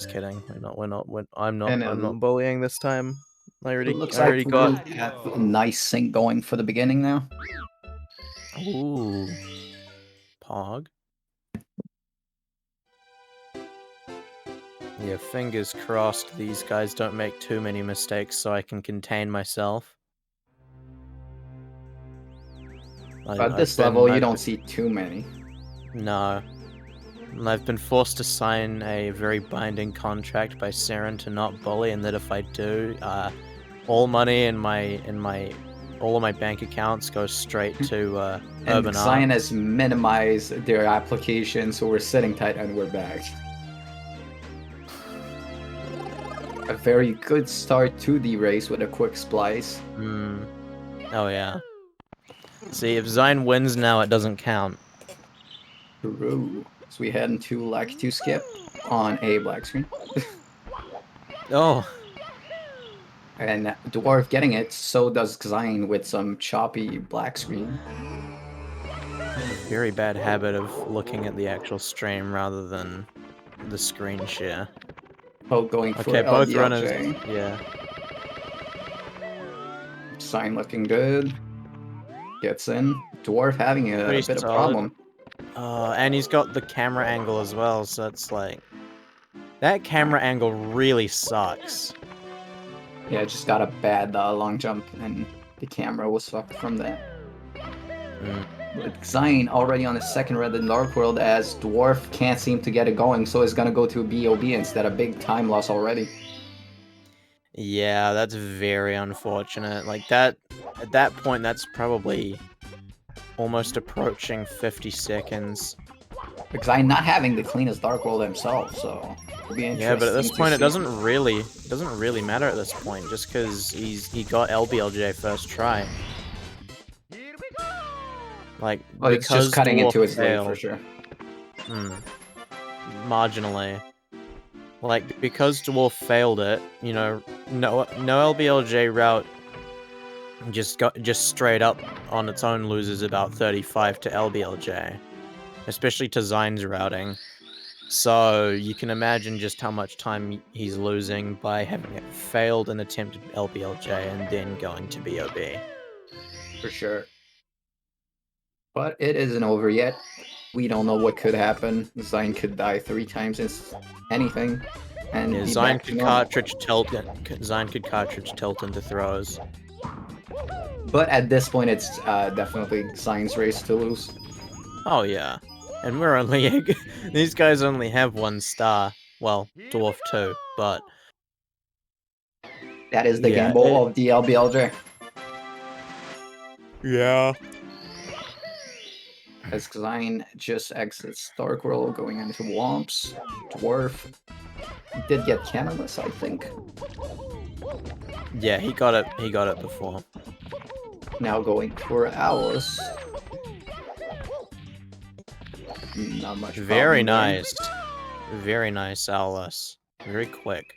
Just kidding. I'm And not bullying this time. I it already looks like we got. have a nice sync going for the beginning now. Ooh. Pog. Yeah, fingers crossed these guys don't make too many mistakes so I can contain myself. At this level, you don't see too many. No. I've been forced to sign a very binding contract by Saren to not bully, and that if I do, all money in all of my bank accounts go straight to And Urban Xein Art. has minimized their application, so we're sitting tight and we're back. A very good start to the race with a quick splice. Oh yeah. See, if Xein wins now, it doesn't count. True. So we head into Lack 2 skip on a black screen. Oh. And Dwarf getting it, so does Xein with some choppy black screen. Very bad habit of looking at the actual stream rather than the screen share. Oh, going for okay, both LDLJ. runners. Yeah. Xein looking good. Gets in. Dwarf having a Pretty bit of solid. problem. And he's got the camera angle as well, so it's like... That camera angle really sucks. Yeah, it just got a bad long jump, and the camera was fucked from that. But Xein already on his second red in Dark World, as Dwarf can't seem to get it going, so he's gonna go to a BOB instead. A big time loss already. Yeah, that's very unfortunate. Like, at that point, that's probably almost approaching 50 seconds. Xein not having the cleanest Dark World himself, so it'll be interesting. Yeah, but at this point, it doesn't really matter at this point, just because he got LBLJ first try. Like, well, it's just cutting into his lead for sure. Marginally. Like, because Dwarf failed it, you know, no LBLJ route just straight up on its own loses about 35 to LBLJ. Especially to Xein's routing. So you can imagine just how much time he's losing by having failed an attempt at LBLJ and then going to BOB. For sure. But it isn't over yet. We don't know what could happen. Xein could die 3 times in anything. And yeah, Xein could cartridge tilt into throws. But at this point, it's definitely Xein's race to lose. Oh yeah. And we're only... These guys only have 1 star. Well, Dwarf 2, but... That is the gamble of the LBLJ. Yeah. As Xein just exits Dark World, going into Womps. Dwarf did get Canalus, I think. Yeah, he got it before. Now going for Alice. Not much. Very nice. Very nice, Alice. Very quick.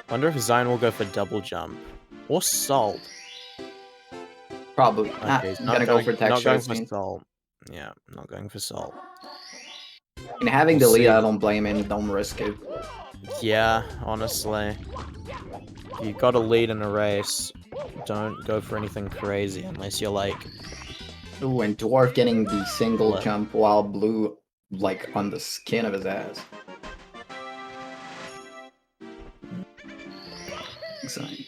Wonder if Xein will go for double jump. Or salt. Probably. Okay, Not gonna go for texture. Not going for salt. Yeah, not going for salt. And having the lead, I don't blame him. Don't risk it. Yeah, honestly. If you got a lead in a race, don't go for anything crazy unless you're like... Ooh, and Dwarf getting the single jump while Blue, like, on the skin of his ass. Xein.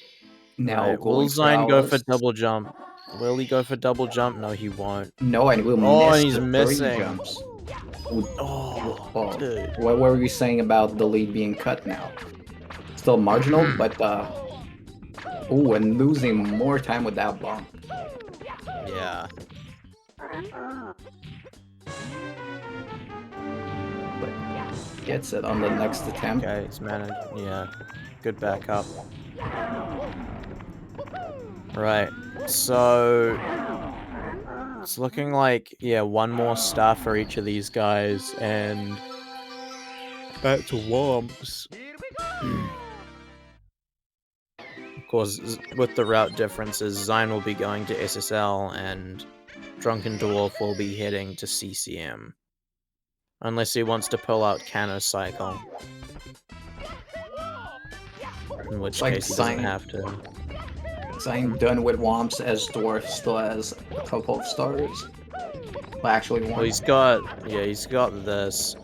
Now will Xein go for double jump? Will he go for double jump? No, he won't. No, and we'll miss he's the missing. 3 jumps. Oh, dude. What were we saying about the lead being cut now? Still marginal, but ooh, and losing more time with that bomb. Yeah. But gets it on the next attempt. Okay, it's managed. Yeah. Good backup. Right. So it's looking like, yeah, 1 more star for each of these guys, and back to Womps. Of course, with the route differences, Xein will be going to SSL, and DrunkenDwarf will be heading to CCM. Unless he wants to pull out Cano Cycle. In which like case he doesn't Xein. have to. Xein done with Womps as Dwarf still has a couple of stars. Well, actually one. Well, he's got this.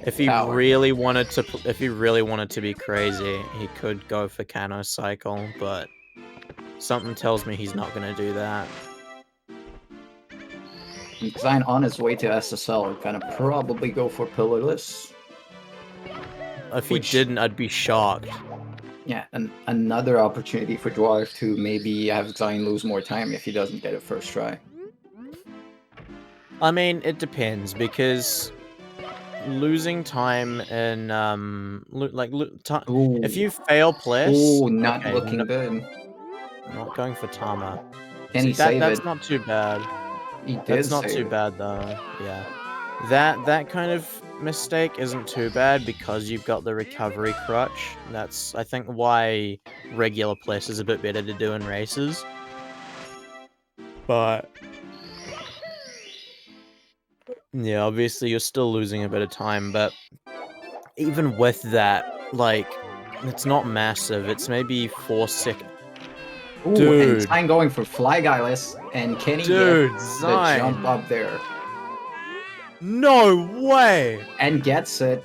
If he Power. really wanted to be crazy, he could go for Cano Cycle, but something tells me he's not gonna do that. Xein on his way to SSL gonna probably go for Pillarless. If he didn't, I'd be shocked. Yeah, and another opportunity for Dwarf to maybe have Xein lose more time if he doesn't get it first try. I mean, it depends, because losing time in if you fail Pliss, ooh, not okay, looking good. Not going for Tama. Can See, he save that's it? not too bad. He did That's not save too it. bad though. Yeah, that kind of mistake isn't too bad because you've got the recovery crutch. That's, I think, why regular Pliss is a bit better to do in races. But yeah, obviously you're still losing a bit of time, but even with that, like, it's not massive. It's maybe 4 seconds. Ooh, Dude. and Xein going for Fly Guyless, and can he Dude, get Xein. the jump up there? No way! And gets it.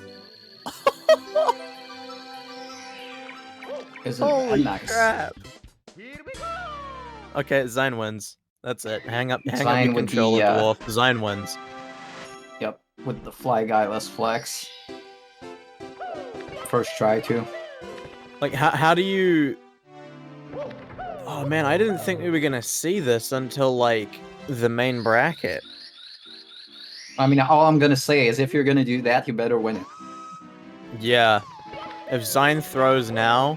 Isn't Holy that nice? crap! Okay, Xein wins. That's it. Hang up your Xein with controller, the, Dwarf. Xein wins. Yep, with the Fly Guyless flex. First try too. Like, how do you... Oh man, I didn't think we were gonna see this until, like, the main bracket. I mean, all I'm gonna say is if you're gonna do that, you better win it. Yeah. If Xein throws now,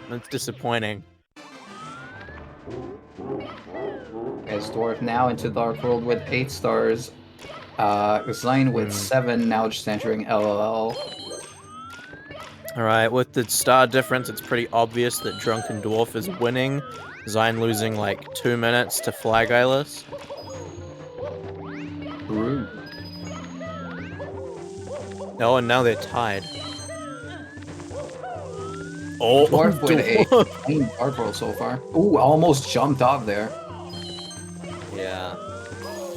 that's disappointing. As Dwarf now into Dark World with 8 stars. Xein with 7, now just entering LLL. Alright, with the star difference, it's pretty obvious that Drunken Dwarf is winning. Xein losing like 2 minutes to Flag Eyeless. Ooh. Oh, and now they're tied. Oh, Dwarf with a clean Dark World so far. Ooh, almost jumped off there. Yeah.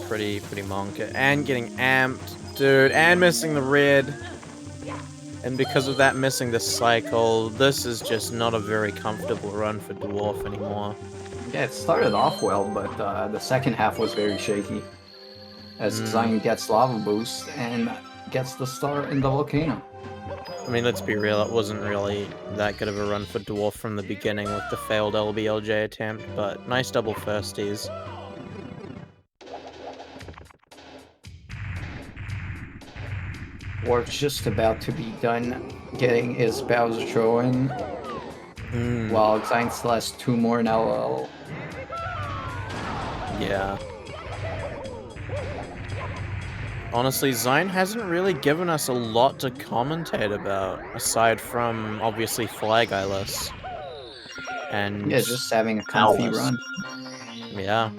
Pretty monk. And getting amped. Dude, and missing the red. And because of that, missing the cycle, this is just not a very comfortable run for Dwarf anymore. Yeah, it started off well, but the second half was very shaky. As Xein gets Lava Boost and gets the star in the volcano. I mean, let's be real, it wasn't really that good of a run for Dwarf from the beginning with the failed LBLJ attempt, but nice double firsties. Dwarf's just about to be done getting his Bowser throw in, while Xein still has 2 more in LL. Yeah. Honestly, Xein hasn't really given us a lot to commentate about, aside from, obviously, Flag Eyeless. And... yeah, just having a comfy run. Yeah.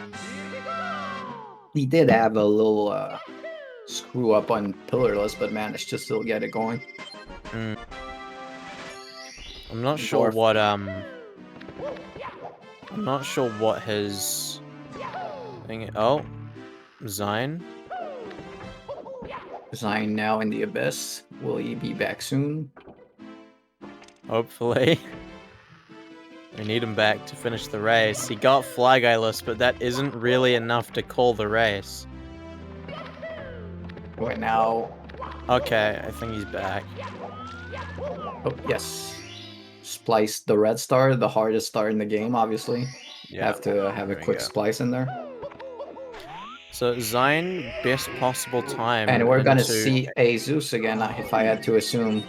He did have a little screw up on Pillarless, but managed to still get it going. I'm not sure what, I'm not sure what his... thing... Oh. Xein? Xein now in the Abyss. Will he be back soon? Hopefully. We need him back to finish the race. He got Flag Eyeless, but that isn't really enough to call the race. Right now... Okay, I think he's back. Oh, yes. Splice the red star, the hardest star in the game, obviously. Yeah, have to have a quick splice in there. So, Xein, best possible time. And we're gonna see a Zeus again, if I had to assume.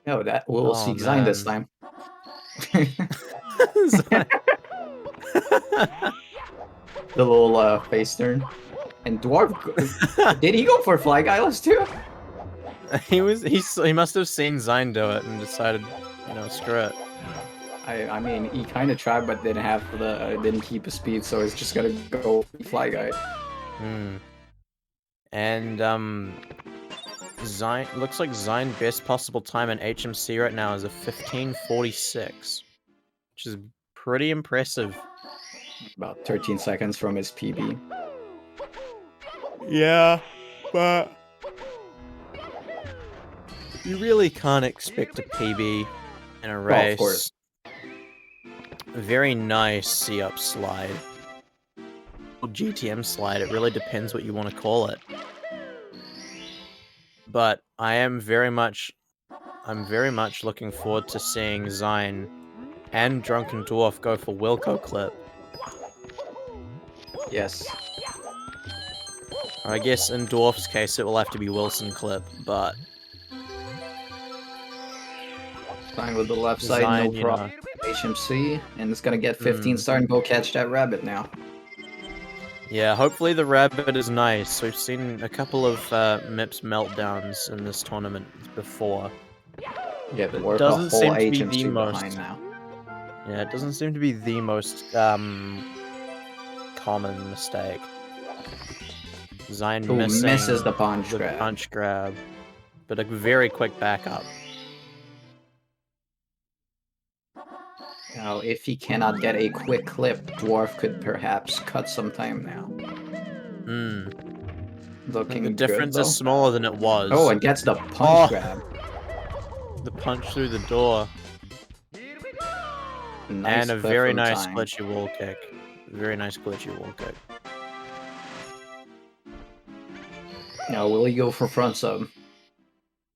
No, that we'll see Xein this time. The little face turn. And Dwarf, did he go for Flag Eyeless too? He must have seen Xein do it and decided, you know, screw it. I mean, he kind of tried, but didn't keep his speed, so he's just gonna go Fly Guy. And Xein looks like Xein best possible time in HMC right now is a 15:46, which is pretty impressive. About 13 seconds from his PB. Yeah, but you really can't expect a PB in a Oh, of course. race. Very nice C-up slide. Or GTM slide, it really depends what you want to call it. But I'm very much looking forward to seeing Xein and Drunken Dwarf go for Wilco clip. Yes. I guess in Dwarf's case it will have to be Wilson clip, but Fine with the left side, no Xein, problem. HMC, and it's gonna get 15 star and go catch that rabbit now. Yeah, hopefully the rabbit is nice. We've seen a couple of MIPS meltdowns in this tournament before. Yeah, the work doesn't a whole seem to be HMC the behind most- now. Yeah, it doesn't seem to be the most common mistake. Xein Ooh, missing misses the punch the grab. punch grab, but a very quick backup. Now, if he cannot get a quick clip, Dwarf could perhaps cut some time now. Hmm. I Looking think the difference good, is smaller than it was. Oh, and gets the punch grab. The punch through the door. Nice And a clip very from nice Xein. glitchy wall kick. Very nice glitchy wall kick. Now, will he go for front sub?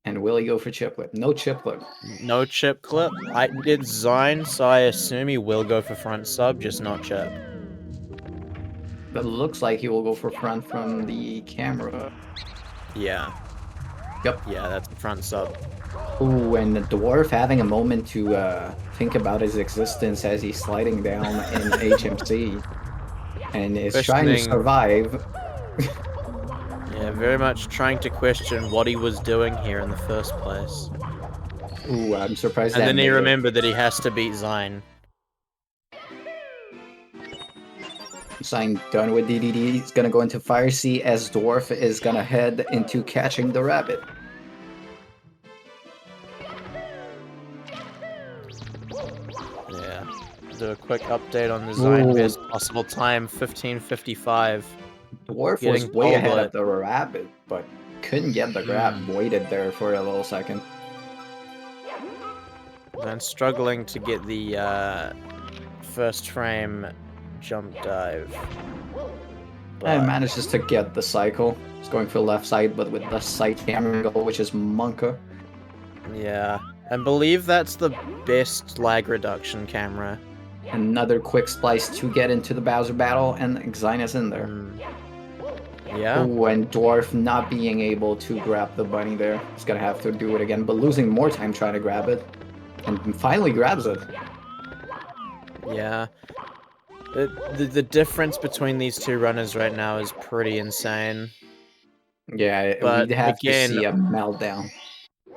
And will he go for chip clip? No chip clip. No chip clip. I did Xein, so I assume he will go for front sub, just not chip. But looks like he will go for front from the camera. Yeah. Yep. Yeah, that's the front sub. Ooh, and the Dwarf having a moment to think about his existence as he's sliding down in HMC. And is trying to Questioning- survive. Yeah, very much trying to question what he was doing here in the first place. Ooh, I'm surprised And that then he made it. remembered that he has to beat Xein. Xein done with DDD. He's gonna go into Fire Sea as Dwarf is gonna head into catching the rabbit. Yeah. Do a quick update on the Xein Ooh. best possible time, 15:55. Dwarf was Getting way pole ahead blit. of the rabbit, but couldn't get the grab. Waited there for a little second. Then struggling to get the first frame jump dive. And manages to get the cycle. He's going for left side, but with the side camera angle, which is Monka. Yeah. I believe that's the best lag reduction camera. Another quick splice to get into the Bowser battle, and Xein is in there. Yeah. Ooh, and Dwarf not being able to grab the bunny there. He's gonna have to do it again, but losing more time trying to grab it. And finally grabs it. Yeah. The difference between these two runners right now is pretty insane. Yeah, But we'd have again- to see a meltdown.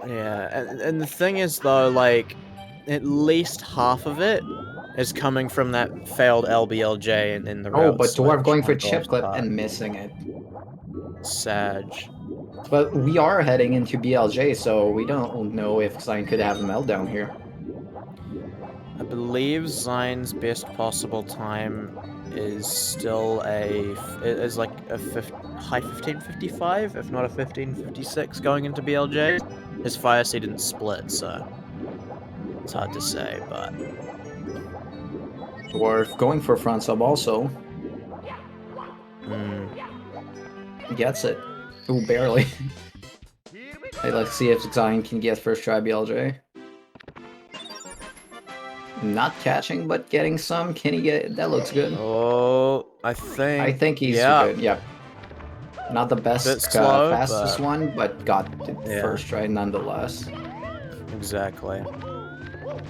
Yeah, and the thing is though, like, at least half of it is coming from that failed LBLJ in the Oh, route but Dwarf switch going for on chip Dwarf's clip part. and missing it. Sag. But we are heading into BLJ, so we don't know if Xein could have a meltdown here. I believe Xein's best possible time is still is like a high 15:55, if not a 15:56 going into BLJ. His fire seed didn't split, so it's hard to say, but Dwarf going for front sub also. Gets it. Ooh, barely. Hey, let's see if Xein can get first try BLJ. Not catching, but getting some. Can he get it? That looks good. oh, I think he's yeah. good, yeah. Not the best, Bit slow, fastest but- one, but got the Yeah. first try nonetheless. Exactly.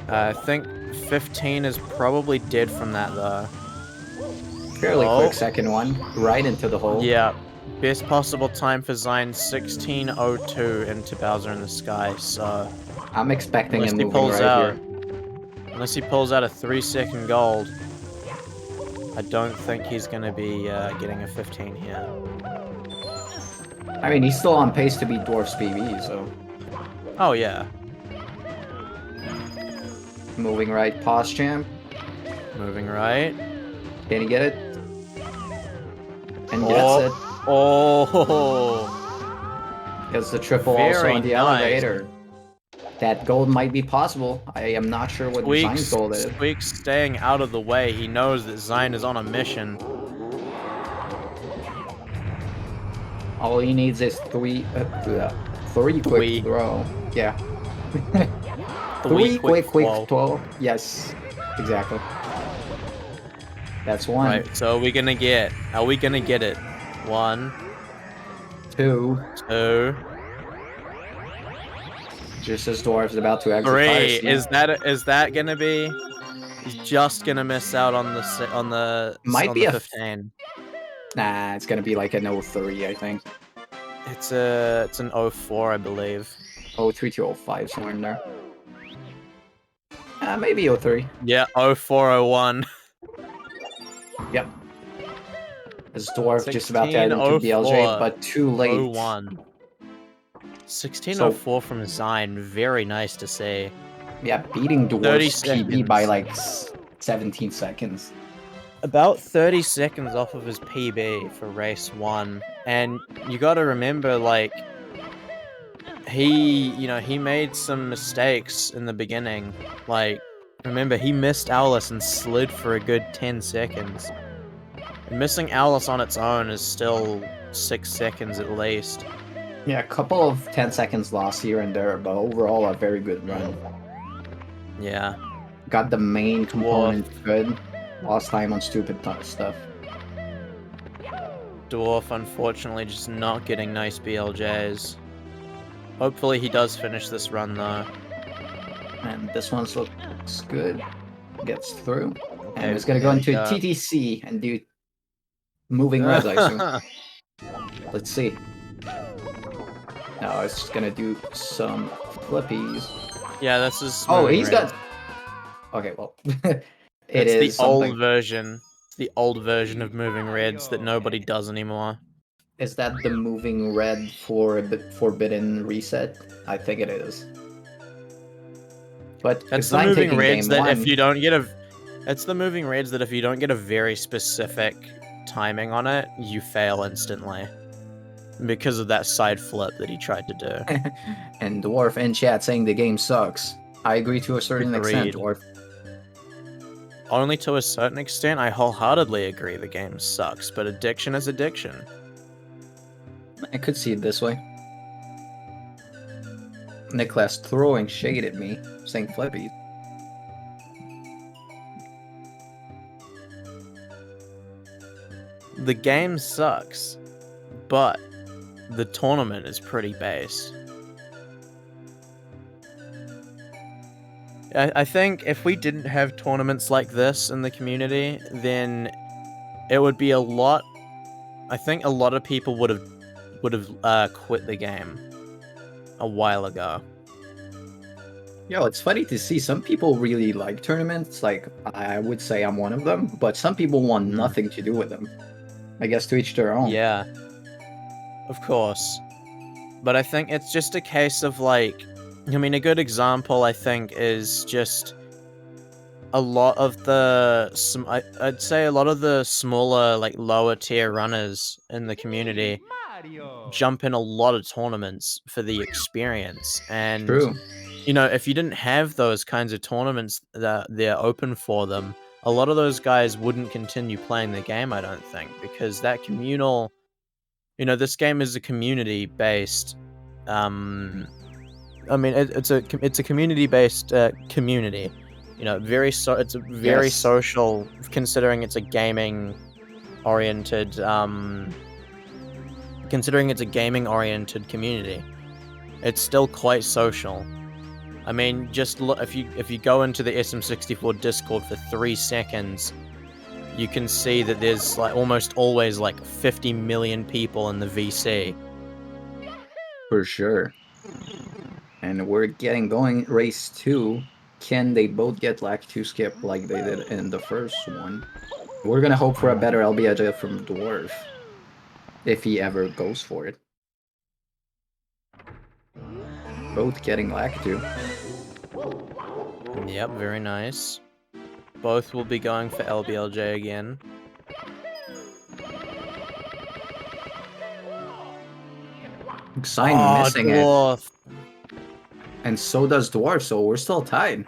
I think 15 is probably dead from that though. Fairly Oh. quick second one, right into the hole. Yeah. Best possible time for Xein 16:02 into Bowser in the Sky, so I'm expecting unless him he moving pulls right out here. unless he pulls out a 3-second gold, I don't think he's gonna be getting a 15 here. I mean, he's still on pace to beat Dwarf's PB, so... Oh, yeah. Moving right, pause champ. Moving right. Can he get it? And gets it. Oh! Gets the triple also Very on the nice. elevator. That gold might be possible. I am not sure what Xein's gold is. Squeak's staying out of the way. He knows that Xein is on a mission. All he needs is three quick throw. Yeah. three quick throw. Yes, exactly. That's one. Right, so are we gonna get it? 1, 2. 2. Just as Dwarf's about to exit 3. Is that gonna be? He's just gonna miss out on the Might be a 15. Nah, it's gonna be like an 03, I think. It's an 04, I believe. 03 to 05, somewhere in there. Maybe 03. Yeah, 0401. Yep. As Dwarf just about to head into BLJ, but too late. 01. 1604 from Xein, very nice to see. Yeah, beating Dwarf's PB by like 17 seconds. About 30 seconds off of his PB for race 1. And you gotta remember, like, he made some mistakes in the beginning. Like, remember, he missed Owlus and slid for a good 10 seconds. And missing Owlus on its own is still 6 seconds at least. Yeah, a couple of 10 seconds lost here and there, but overall a very good run. Yeah. Got the main component good. Lost time on stupid stuff. Dwarf, unfortunately, just not getting nice BLJs. Hopefully he does finish this run, though. And this one looks good. Gets through. Okay, and it's gonna go into TTC and do moving reds, I assume. Let's see. No, it's gonna do some flippies. Yeah, this is. Oh, he's got. Okay, well, it's the old version. It's the old version of moving reds that nobody does anymore. Is that the moving red for the Forbidden Reset? I think it is. But it's the moving reds that if you don't get a. It's the moving reds that if you don't get a very specific timing on it, you fail instantly. Because of that side flip that he tried to do. And Dwarf in chat saying the game sucks. I agree to a certain extent, Dwarf. Only to a certain extent, I wholeheartedly agree the game sucks, but addiction is addiction. I could see it this way. Nicholas throwing shade at me, saying flippy. The game sucks, but the tournament is pretty base. I think if we didn't have tournaments like this in the community, then it would be a lot. I think a lot of people would have quit the game a while ago. Yo, it's funny to see some people really like tournaments. Like I would say I'm one of them, but some people want nothing to do with them. I guess to each their own. Yeah. Of course. But I think it's just a case of, like... I mean, a good example, I think, is just... a lot of the... I'd say a lot of the smaller, like, lower tier runners in the community jump in a lot of tournaments for the experience. And, True. You know, if you didn't have those kinds of tournaments that they're open for them, a lot of those guys wouldn't continue playing the game, I don't think, because that communal... You know, this game is a community-based. I mean, it's a community-based community. You know, it's a very social, considering it's a gaming-oriented. Considering it's a gaming-oriented community, it's still quite social. I mean, just look if you go into the SM64 Discord for 3 seconds. You can see that there's like almost always like 50 million people in the VC. For sure. And we're getting going race 2. Can they both get lag 2 skip like they did in the first one? We're gonna hope for a better LBJ from Dwarf. If he ever goes for it. both getting Lakitu. Yep, very nice. Both will be going for LBLJ again. Xein missing Dwarf. it. And so does Dwarf, so we're still tied.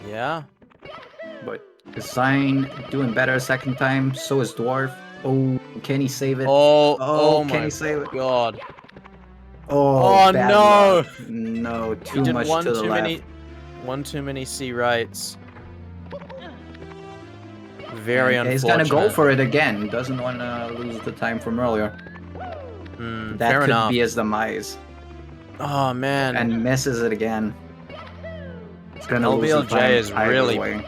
Yeah. But Xein doing better a second time, so is Dwarf. Oh, can he save it? Oh can my he save it? god. Oh, Oh bad no! luck. No, He too did much to the left. one too many C rights. Very And unfortunate. he's gonna go for it again. Doesn't want to lose the time from earlier. That fair could enough. be his demise. Oh man. And misses it again. It's gonna lose the LBLJ time is either really way.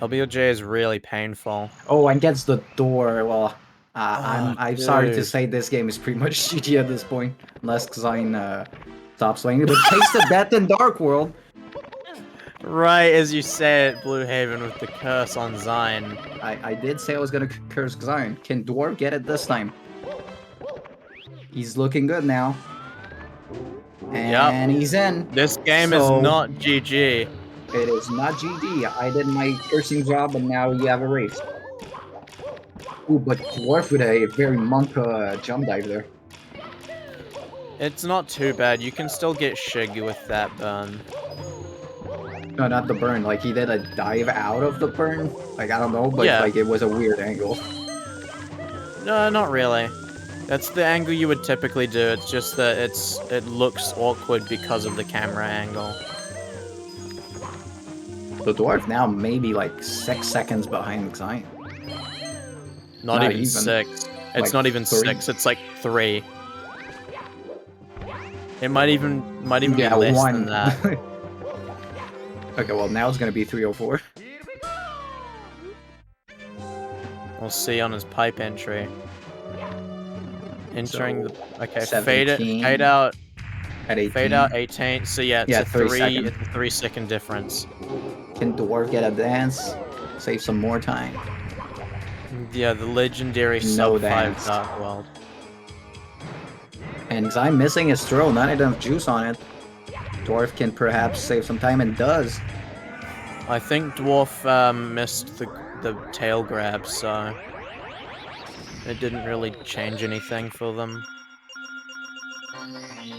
LBLJ is really painful. Oh, and gets the door. Well, I'm sorry to dude. say this game is pretty much GG at this point, unless Xein stops playing. But takes the death in Dark World. Right as you say it, Blue Haven with the curse on Xein. I did say I was gonna curse Xein. Can Dwarf get it this time? He's looking good now. And he's in. This game is not GG. It is not GG. I did my cursing job, and now you have a race. Ooh, but Dwarf with a very monk jump dive there. It's not too bad. You can still get Shig with that burn. No, not the burn. Like, he did a dive out of the burn. Like, I don't know, but Yeah. like it was a weird angle. No, not really. That's the angle you would typically do. It's just that it looks awkward because of the camera angle. The Dwarf now maybe like 6 seconds behind Xein. Not even 6. It's Like not even 3. 6. It's like 3. It might even be less 1. than that. Okay, well now it's gonna be 304. We'll see on his pipe entry. Entering So, the okay, 17 fade out at 18. Fade out 18. So yeah, it's Yeah, a 3 3 seconds. it's a 3-second difference. Can Dwarf get a dance? Save some more time. Yeah, the legendary No sub 5 dance. Dark World. And Xein missing his throw, not enough juice on it. Dwarf can perhaps save some time and does. I think Dwarf missed the tail grab, so it didn't really change anything for them.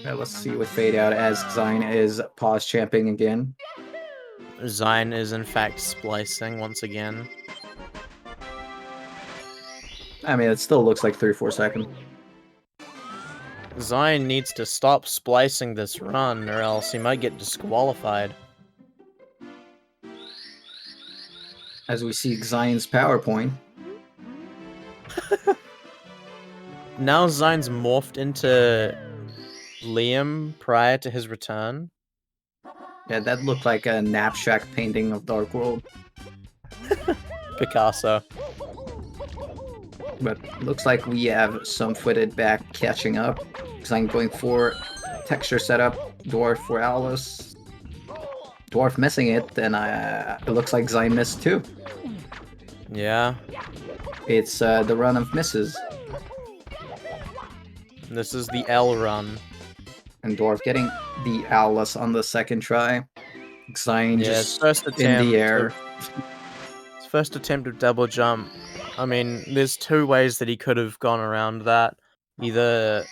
Let's see what fade out as Xein is pause champing again. Xein is in fact splicing once again. I mean, it still looks like 3-4 seconds. Xein needs to stop splicing this run, or else he might get disqualified. As we see Xein's PowerPoint. Now Xein's morphed into Liam prior to his return. Yeah, that looked like a knapsack painting of Dark World. Picasso. But looks like we have some footed back catching up. Xein going for texture setup. Dwarf for Alice. Dwarf missing it, and it looks like Xein missed too. Yeah. It's the run of misses. This is the L run. And Dwarf getting the Alice on the second try. Xein just first attempt in the air. His first attempt of double jump. I mean, there's 2 ways that he could have gone around that. Either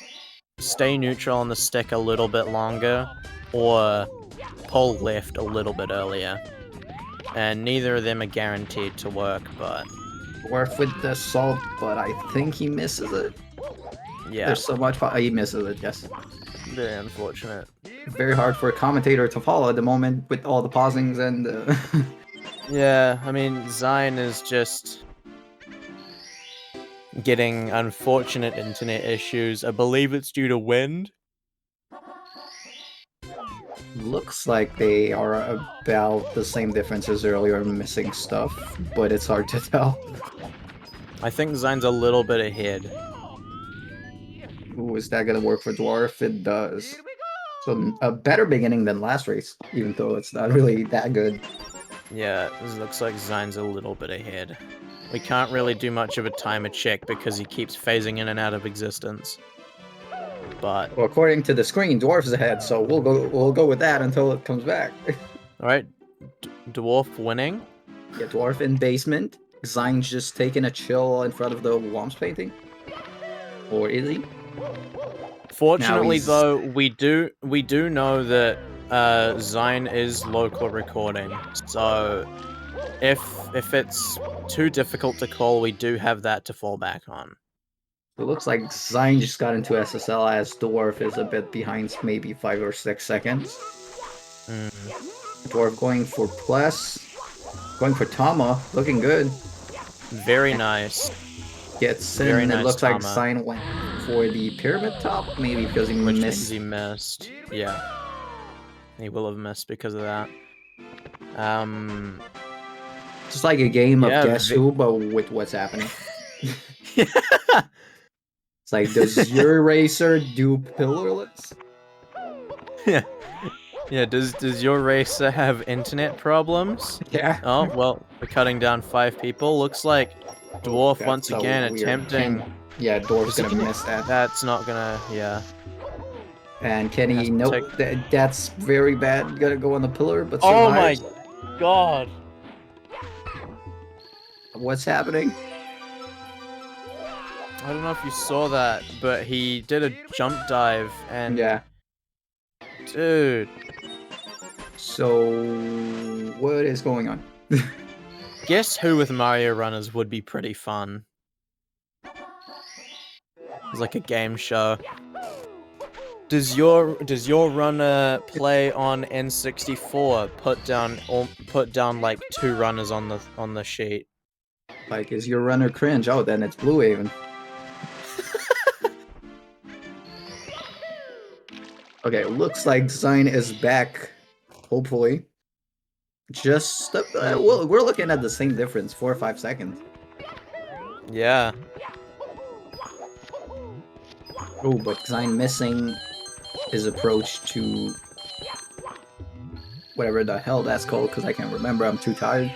stay neutral on the stick a little bit longer, or pull left a little bit earlier. And neither of them are guaranteed to work, but... Dwarf with the salt, but I think he misses it. Yeah. There's so much... he misses it, yes. Very unfortunate. Very hard for a commentator to follow at the moment with all the pausings and... Yeah, I mean, Xein is just... getting unfortunate internet issues. I believe it's due to wind. Looks like they are about the same difference as earlier, missing stuff, but it's hard to tell. I think Xein's a little bit ahead. Ooh, is that gonna work for Dwarf? It does. So a better beginning than last race, even though it's not really that good. Yeah, it looks like Xein's a little bit ahead. We can't really do much of a timer check because he keeps phasing in and out of existence. But Well, according to the screen, Dwarf's ahead, so we'll go with that until it comes back. all right, Dwarf winning. Yeah, Dwarf in basement. Xein's just taking a chill in front of the Womps painting. Or is he? Fortunately, though, we do know that Xein is local recording, so if it's too difficult to call, we do have that to fall back on. It looks like Xein just got into SSL as Dwarf is a bit behind, maybe 5 or 6 seconds. Dwarf going for plus. Going for Tama, looking good. Very nice. Gets in, Very it nice looks Tama. like Xein went for the pyramid top, maybe because he Which missed. means he missed. Yeah. He will have missed because of that. Just like a game of Guess Who, but with what's happening. It's like, does your racer do pillarless? Yeah. Yeah, does your racer have internet problems? Yeah. Oh, well, we're cutting down 5 people. Looks like Dwarf once again attempting... Yeah, Dwarf's gonna miss that. That's not gonna... yeah. And can he... Nope, that's very bad. Gotta go on the pillar, but oh survives. my god! What's happening? I don't know if you saw that, but he did a jump dive and... Yeah. Dude. So... what is going on? Guess Who with Mario Runners would be pretty fun. It's like a game show. Does your runner play on N64? Put down like 2 runners on the sheet. Like, is your runner cringe? Oh, then it's Blue Haven. Okay, looks like Xein is back. Hopefully. Just well, we're looking at the same difference, 4 or 5 seconds. Yeah. Oh, but Xein missing his approach to whatever the hell that's called, because I can't remember. I'm too tired.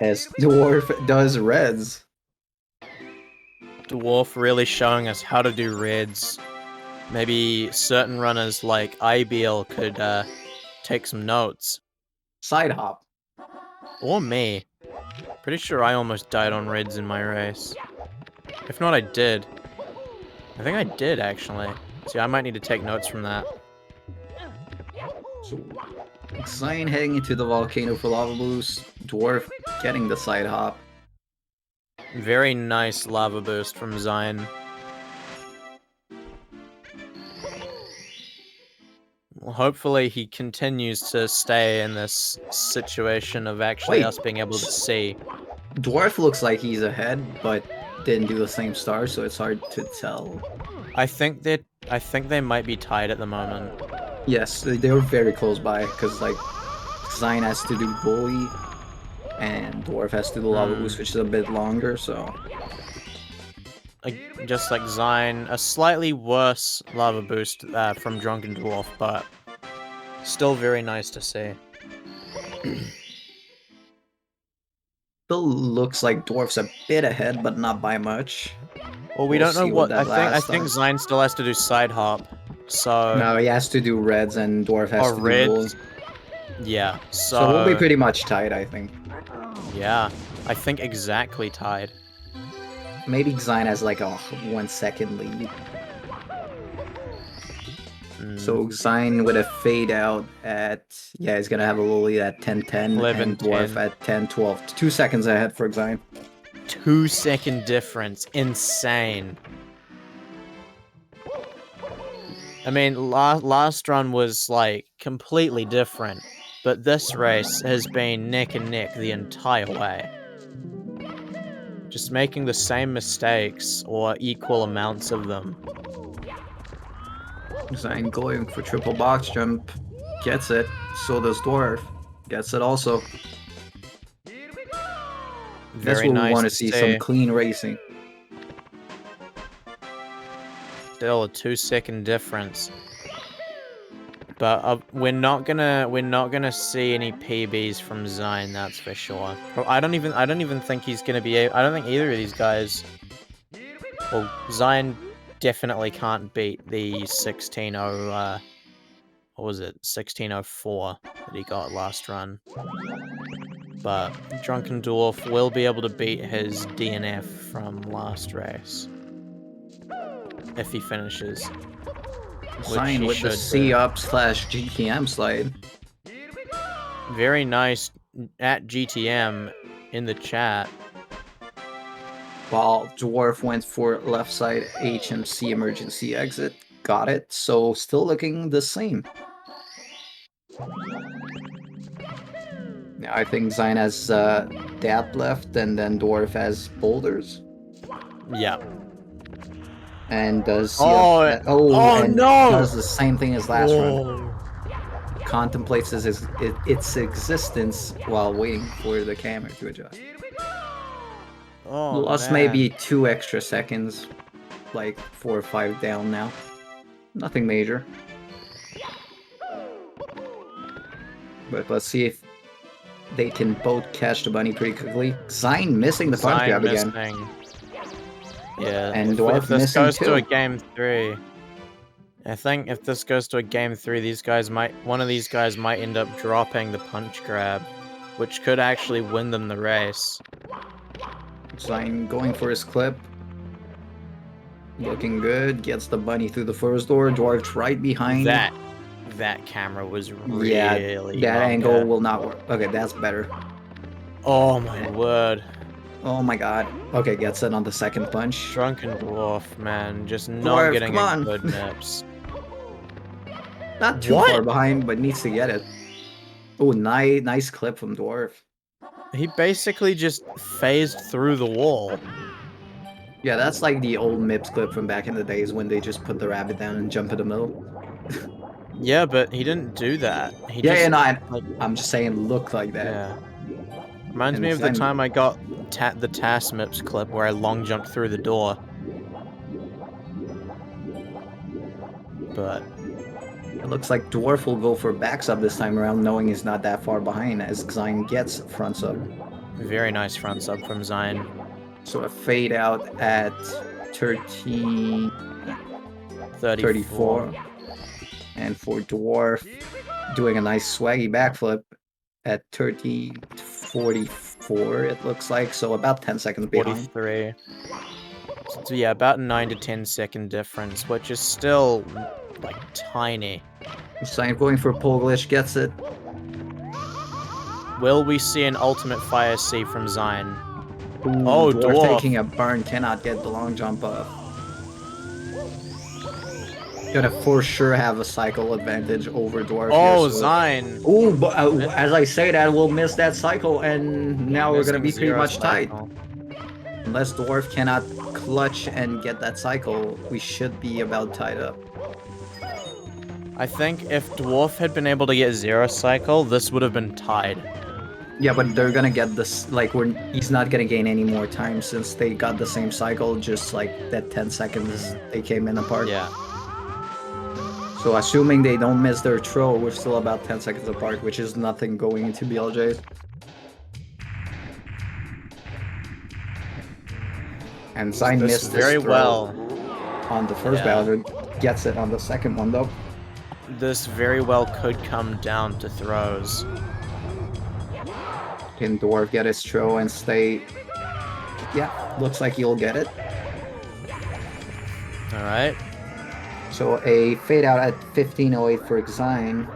As Dwarf does reds. Dwarf really showing us how to do reds. Maybe certain runners like IBL could take some notes. Side hop. Or me. Pretty sure I almost died on reds in my race. If not, I did. I think I did, actually. See, I might need to take notes from that. So, Xein heading into the volcano for lava boost. Dwarf getting the side hop. Very nice lava boost from Xein. Well, hopefully he continues to stay in this situation of actually us being able to see. Dwarf looks like he's ahead, but didn't do the same star, so it's hard to tell. I think they might be tied at the moment. Yes, they were very close by, because like Xein has to do bully, and Dwarf has to do lava boost, which is a bit longer. So just like Xein, a slightly worse lava boost from ThatDrunkenDwarf, but still very nice to see. Still looks like Dwarf's a bit ahead, but not by much. Well, we don't know what I think Xein still has to do side hop. So no, he has to do reds, and Dwarf has to do reds. Yeah. So we'll be pretty much tied, I think. Yeah, I think exactly tied. Maybe Xein has like a 1 second lead. So Xein with a fade out at, yeah, he's gonna have a little lead at 10-10, and Dwarf at 10-12. 2 seconds ahead for Xein. 2 second difference, insane. I mean, last run was like completely different, but this race has been neck and neck the entire way. Just making the same mistakes or equal amounts of them. Xein going for triple box jump, gets it. So does Dwarf, gets it also. That's what we want to see, some clean racing. Still a 2 second difference. But we're not gonna see any PBs from Xein, that's for sure. I don't even think he's gonna be able, I don't think either of these guys. Well, Xein definitely can't beat the 16 what was it? 1604 that he got last run. But Drunken Dwarf will be able to beat his DNF from last race. If he finishes. Xein with the C up / GTM slide. Very nice at GTM in the chat. While Dwarf went for left side HMC emergency exit. Got it. So still looking the same. Yeah, I think Xein has that left, and then Dwarf has boulders. Yeah. And does no! does the same thing as last run. Contemplates its existence while waiting for the camera to adjust. Lost maybe 2 extra seconds, like 4 or 5 down now. Nothing major. But let's see if they can both catch the bunny pretty quickly. Xein missing the punch grab again. Yeah, and Dwarf if this missing goes too. to a game 3, I think if this goes to a game 3, one of these guys might end up dropping the punch grab, which could actually win them the race. Xein going for his clip. Looking good. Gets the bunny through the first door. Dwarf's right behind. That camera was really that angle will not work. Okay, that's better. Oh my word. Oh my god. Okay, gets it on the second punch. Drunken Dwarf, man, just not getting a good nips. Not too far behind, but needs to get it. Oh, nice clip from Dwarf. He basically just phased through the wall. Yeah, that's like the old Mips clip from back in the days when they just put the rabbit down and jump in the middle. Yeah, but he didn't do that. I'm just saying look like that. Yeah. Reminds me of the time I got the TAS Mips clip where I long jumped through the door. But it looks like Dwarf will go for backs up this time around, knowing he's not that far behind as Xein gets front sub. Very nice front sub from Xein. Sort of fade out at 34. And for Dwarf, doing a nice swaggy backflip at 44, it looks like. So about 10 seconds behind. 43. So yeah, about 9 to 10 second difference, which is still, like, tiny. Xein going for pole glitch, gets it. Will we see an ultimate fire C from Xein? Ooh, oh, Dwarf taking a burn, cannot get the long jump up. Gonna for sure have a cycle advantage over Dwarf. Oh, here, so... Xein! Ooh, but as I say that, we'll miss that cycle, and now we're gonna be pretty much tight. Unless Dwarf cannot clutch and get that cycle, we should be about tied up. I think if Dwarf had been able to get 0 cycle, this would have been tied. Yeah, but they're gonna get this, like, he's not gonna gain any more time since they got the same cycle, just like that 10 seconds they came in apart. Yeah. So assuming they don't miss their throw, we're still about 10 seconds apart, which is nothing going into BLJs. And Xein missed this very well on the first battle. Gets it on the second one though. This very well could come down to throws. Can Dwarf get his throw and stay? Yeah, looks like he'll get it. All right. So a fade out at 15:08 for Xein.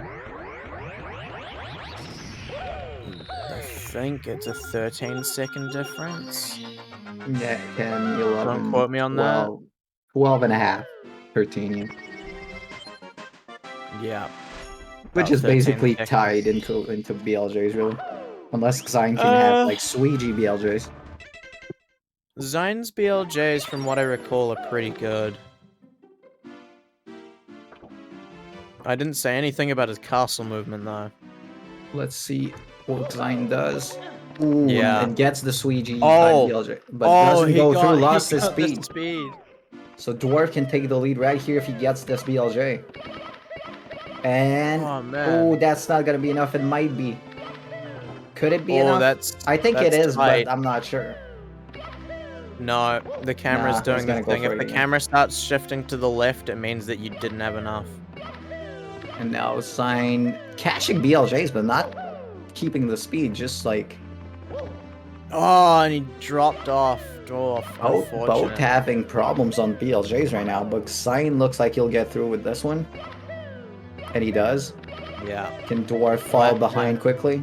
I think it's a 13-second difference. Yeah, 10, 11. Don't quote me on 12, that. 12 and a half. 13. Yeah. Which is basically tied into BLJs, really. Unless Xein can have, like, Sweegie BLJs. Xein's BLJs, from what I recall, are pretty good. I didn't say anything about his castle movement, though. Let's see what Xein does. Ooh, and gets the Sweegie BLJ. But doesn't go through, lost his speed. So Dwarf can take the lead right here if he gets this BLJ. And, oh, that's not gonna be enough. It might be. Could it be enough? I think it is, but I'm not sure. No, the camera's Nah, he's doing the gonna go thing. for If it the again. camera starts shifting to the left, it means that you didn't have enough. And now Xein catching BLJs, but not keeping the speed, just like Oh, and he dropped off. Dwarf, both unfortunate. having problems on BLJs right now, but Xein looks like he'll get through with this one. And he does. Yeah. Can Dwarf fall But, behind quickly?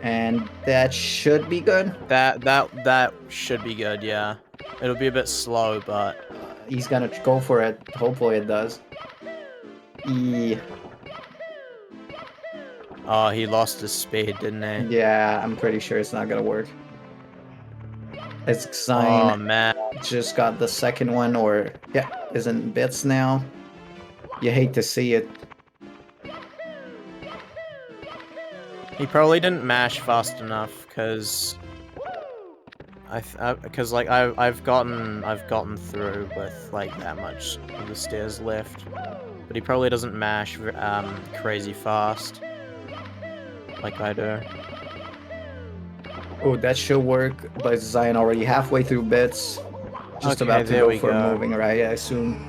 And that should be good. That should be good, yeah. It'll be a bit slow, but He's gonna go for it. Hopefully it does. oh, he lost his speed, didn't he? Yeah, I'm pretty sure it's not gonna work. As Oh Xein man. just got the second one, or yeah, is in bits now. You hate to see it. He probably didn't mash fast enough, cause like I've gotten through with like that much of the stairs left, but he probably doesn't mash crazy fast like I do. Oh, that should work, but Xein already halfway through bits. Just Okay, about to there go we for go. moving, right? I assume.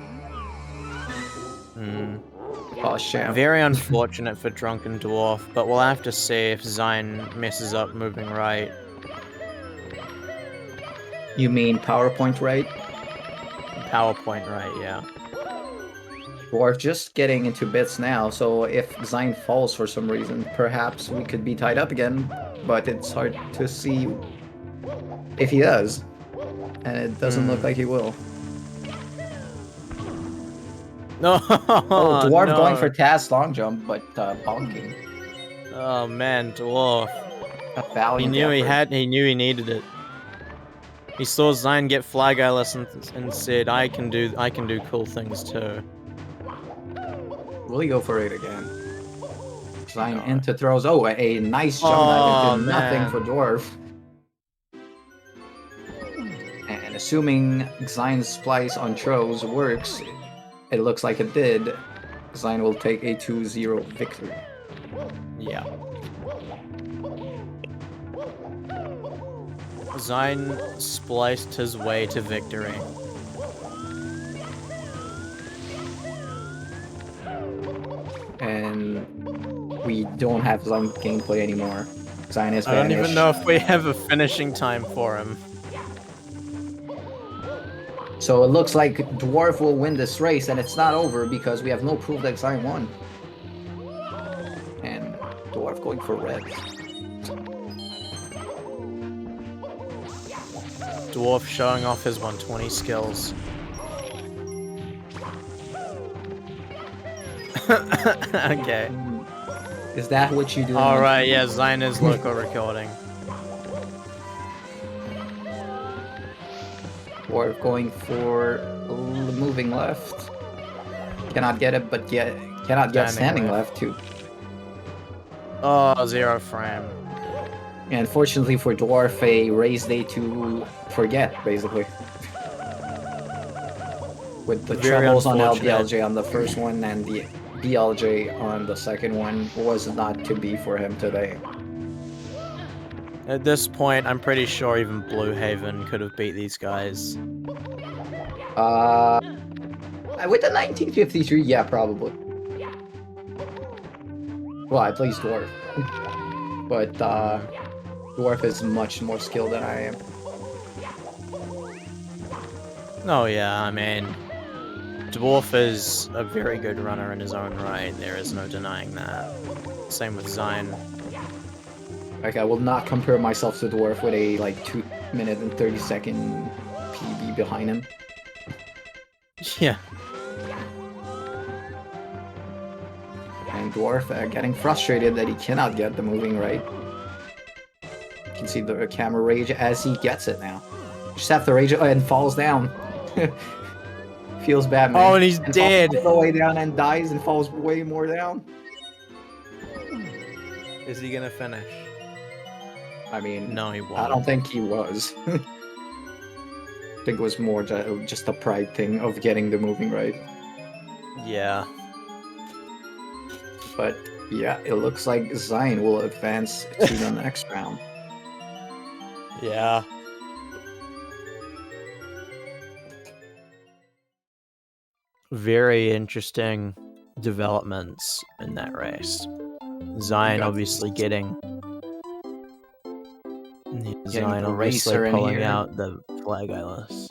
Oh, shit. Very unfortunate for Drunken Dwarf, but we'll have to see if Xein messes up moving right. You mean PowerPoint, right? PowerPoint right, yeah. Dwarf just getting into bits now, so if Xein falls for some reason, perhaps we could be tied up again, but it's hard to see if he does. And it doesn't look like he will. No. Oh, Dwarf no. going for Taz long jump, but bonking. Oh man, Dwarf. A valiant He effort. knew he needed it. He saw Xein get Flag Eyeless and said, I can do cool things too. Will he go for it again? Xein into throws. Oh, a nice jump dive into nothing for Dwarf. And assuming Xein's splice on throws works, it looks like it did, Xein will take a 2-0 victory. Yeah. Xein spliced his way to victory. And we don't have Xein gameplay anymore. Xein has vanished. I don't even know if we have a finishing time for him. So it looks like Dwarf will win this race, and it's not over because we have no proof that Xein won. And Dwarf going for red. Dwarf showing off his 120 skills. Okay. Is that what you do? Alright, yeah, Xein is local recording. Dwarf going for moving left. Cannot get it, but cannot get standing left too. Oh, 0 frame. And fortunately for Dwarf, a race day to forget, basically. With the troubles on LBLJ on the first one and the BLJ on the second one was not to be for him today. At this point, I'm pretty sure even Blue Haven could have beat these guys. With the 1953, yeah, probably. Well, at least Dwarf. But, Dwarf is much more skilled than I am. Oh yeah, I mean, Dwarf is a very good runner in his own right, there is no denying that. Same with Xein. Like, I will not compare myself to Dwarf with a, like, 2-minute and 30-second PB behind him. Yeah. And Dwarf getting frustrated that he cannot get the moving right. You can see the camera rage as he gets it now. Just have to rage and falls down. Feels bad, man. Oh, and he's dead. Falls all the way down and dies and falls way more down. Is he gonna finish? I mean, no, he won't. I don't think he was. I think it was more just a pride thing of getting the moving right. Yeah. But yeah, it looks like Xein will advance to the next round. Yeah. very interesting developments in that race. Xein obviously getting Xein the obviously racer in pulling here. out the flag eyeless.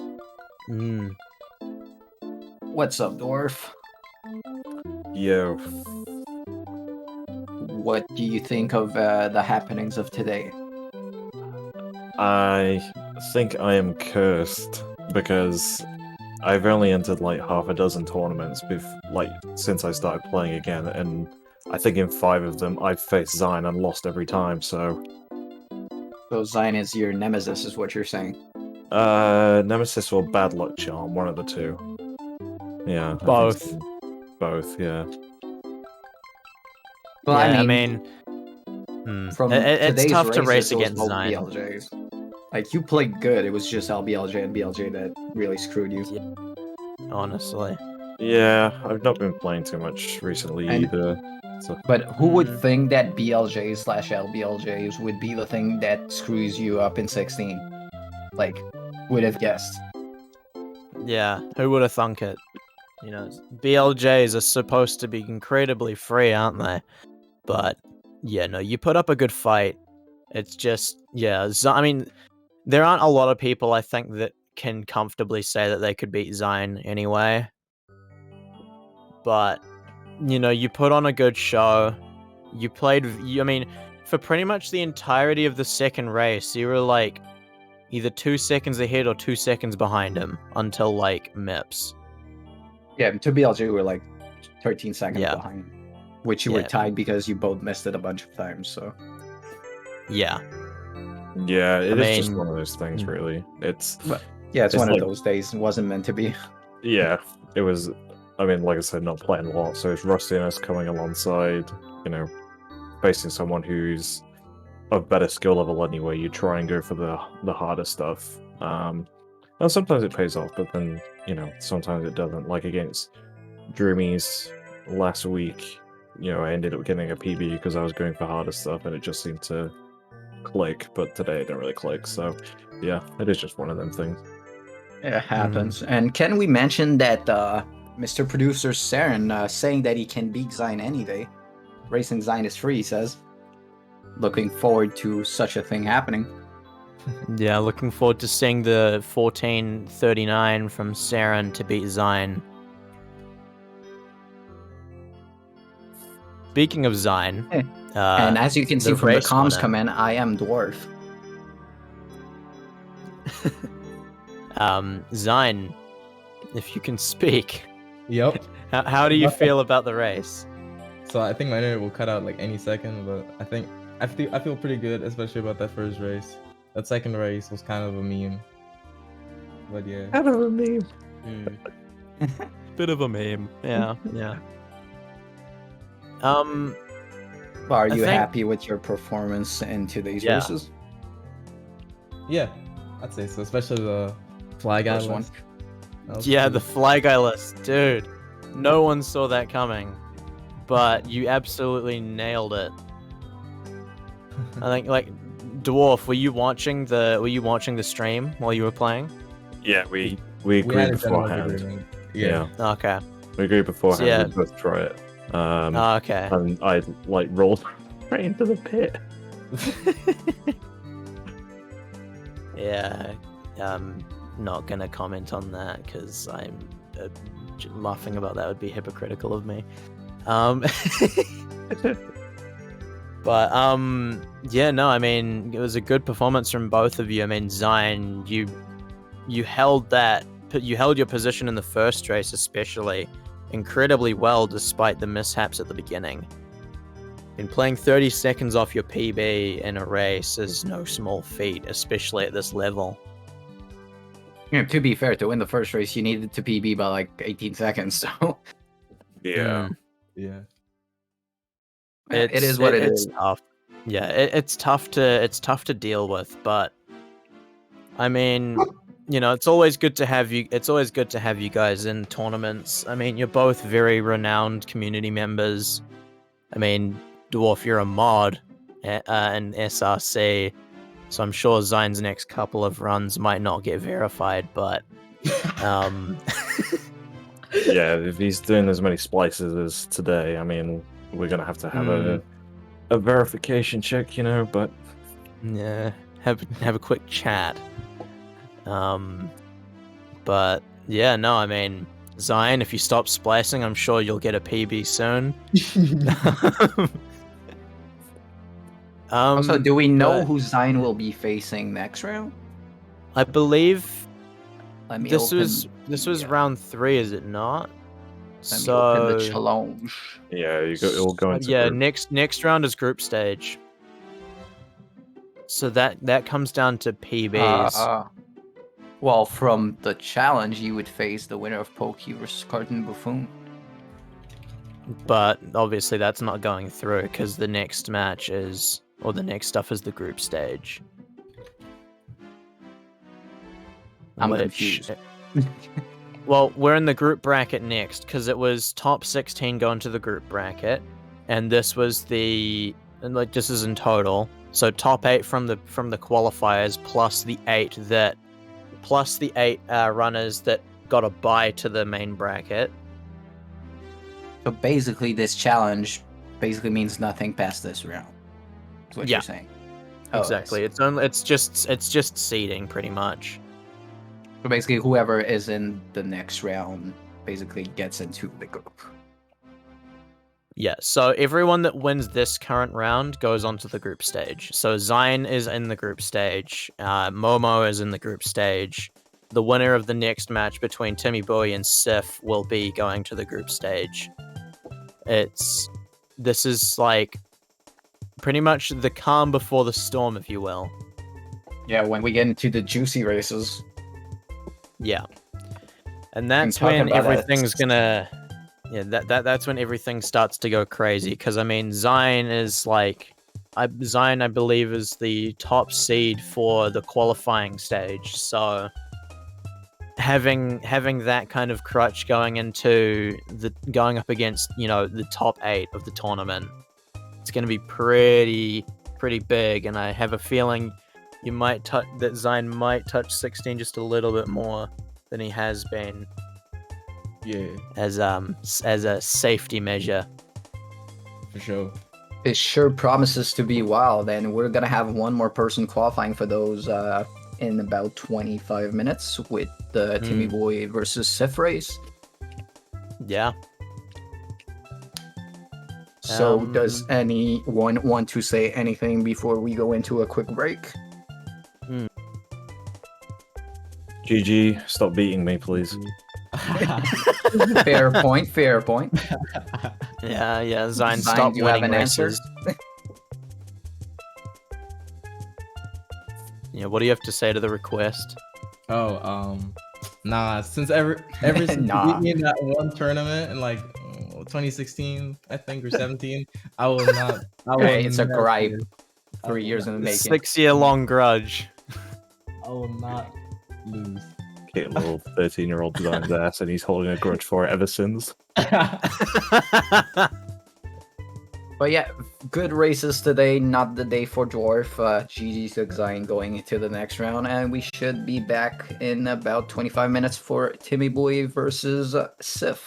What's up, Dwarf? Yo. What do you think of the happenings of today? I think I am cursed because I've only entered like half a dozen tournaments since I started playing again, and I think in 5 of them I've faced Xein and lost every time, so... So Xein is your nemesis, is what you're saying? Nemesis or Bad Luck Charm, one of the two. Yeah. Both. I think so. Both, yeah. Well, yeah, I mean, from it's today's tough to race races, it was against both Xein. BLJs. Like, you played good, it was just LBLJ and BLJ that really screwed you. Yeah, honestly. Yeah, I've not been playing too much recently either. So... But who would think that BLJs/LBLJs would be the thing that screws you up in 16? Like, would have guessed. Yeah, who would have thunk it? You know, BLJs are supposed to be incredibly free, aren't they? But, yeah, no, you put up a good fight. It's just, yeah, I mean, there aren't a lot of people, I think, that can comfortably say that they could beat Xein anyway. But, you know, you put on a good show. You played, I mean, for pretty much the entirety of the second race, you were like either 2 seconds ahead or 2 seconds behind him until like MIPS. Yeah, to BLJ, we were like 13 seconds behind. Which you were tied because you both missed it a bunch of times, so. Yeah. Yeah, it is just one of those things, really. It's one of those days. It wasn't meant to be. Yeah, it was. I mean, like I said, not playing a lot, so it's rustiness coming alongside, you know, facing someone who's of better skill level anyway. You try and go for the harder stuff. And sometimes it pays off, but then, you know, sometimes it doesn't. Like against Droomies last week, you know, I ended up getting a PB because I was going for harder stuff, and it just seemed to click, but today it didn't really click, so yeah, it is just one of them things. It happens. And can we mention that Mr. Producer Saren saying that he can beat Xein any day? Racing Xein is free, he says. Looking forward to such a thing happening. Yeah, looking forward to seeing the 1439 from Saren to beat Xein. Speaking of Xein, and as you can see from the comms winner. comment, I am Dwarf. Xein, if you can speak. Yep. How do you feel about the race? So I think my internet will cut out like any second, but I feel pretty good, especially about that first race. That second race was kind of a meme. But yeah. Kind of a meme. Bit of a meme. Yeah, yeah. Are you happy with your performance in today's races? Yeah, I'd say so, especially the flag eye one. Yeah, the flag eye list, dude. No one saw that coming, but you absolutely nailed it. I think, like, Dwarf, were you watching the stream while you were playing? Yeah, we agreed beforehand. Yeah. Okay. We agreed beforehand. So, yeah. We'd both try it. Okay. And I like rolled right into the pit. Yeah. Not gonna comment on that because I'm laughing about that would be hypocritical of me. But yeah, no, I mean, it was a good performance from both of you. I mean, Xein, you held your position in the first race especially incredibly well despite the mishaps at the beginning. And playing 30 seconds off your PB in a race is no small feat, especially at this level. Yeah, to be fair, to win the first race, you needed to PB by like 18 seconds, so... Yeah. Yeah. It is what it is. Tough. Yeah, it's tough to deal with, but I mean, you know, it's always good to have you guys in tournaments. I mean, you're both very renowned community members. I mean, Dwarf, you're a mod in SRC, so I'm sure Xein's next couple of runs might not get verified, but Yeah, if he's doing as many splices as today, I mean, we're gonna have a verification check, you know. But Yeah, have a quick chat. But yeah, no, I mean, Xein, if you stop splicing, I'm sure you'll get a PB soon. Also, do we know but who Xein will be facing next round? I believe Let me this open. was round 3, is it not? Let me open the challenge. yeah, it'll go into yeah, group. next round is group stage. So that comes down to PBs. Well, from the challenge, you would face the winner of Pokey versus Cartoon Buffoon. But obviously that's not going through because the next match is, or the next stuff is the group stage. I'm confused. Well, we're in the group bracket next because it was top 16 going to the group bracket, and this was this is in total. So top 8 from the qualifiers plus the 8 runners that got a bye to the main bracket. So basically, this challenge basically means nothing past this round. That's what you're saying. Exactly. It's just seeding pretty much. So basically, whoever is in the next round basically gets into the group. Yeah, so everyone that wins this current round goes onto the group stage. So Xein is in the group stage, Momo is in the group stage. The winner of the next match between Timmy Boy and Sif will be going to the group stage. This is like pretty much the calm before the storm, if you will. Yeah, when we get into the juicy races. Yeah. And that's when everything's gonna... Yeah, that's when everything starts to go crazy, because, I mean, Xein is, like... Xein, I believe, is the top seed for the qualifying stage, so... Having that kind of crutch going up against, you know, the top 8 of the tournament, it's going to be pretty big, and I have a feeling that Xein might touch 16 just a little bit more than he has been. Yeah, as a safety measure. for sure. It sure promises to be wild, and we're gonna have one more person qualifying for those in about 25 minutes with the Timmy Boy versus Sif race. Yeah. So does anyone want to say anything before we go into a quick break? GG, stop beating me, please. Fair point. Yeah, Xein, Xein, stop do you have winning an answer? races. Yeah, what do you have to say to the request? Nah, since ever since Nah. you beat me in that one tournament in like 2016, I think, or 17, I will not. Hey, it's a never- gripe. I 3 will years not- in the making. 6-year-long grudge. I will not lose. Getting a little 13-year-old design's ass, and he's holding a grudge for it ever since. But yeah, good races today, not the day for Dwarf. GG to Xein going into the next round, and we should be back in about 25 minutes for Timmy Boy versus Sif.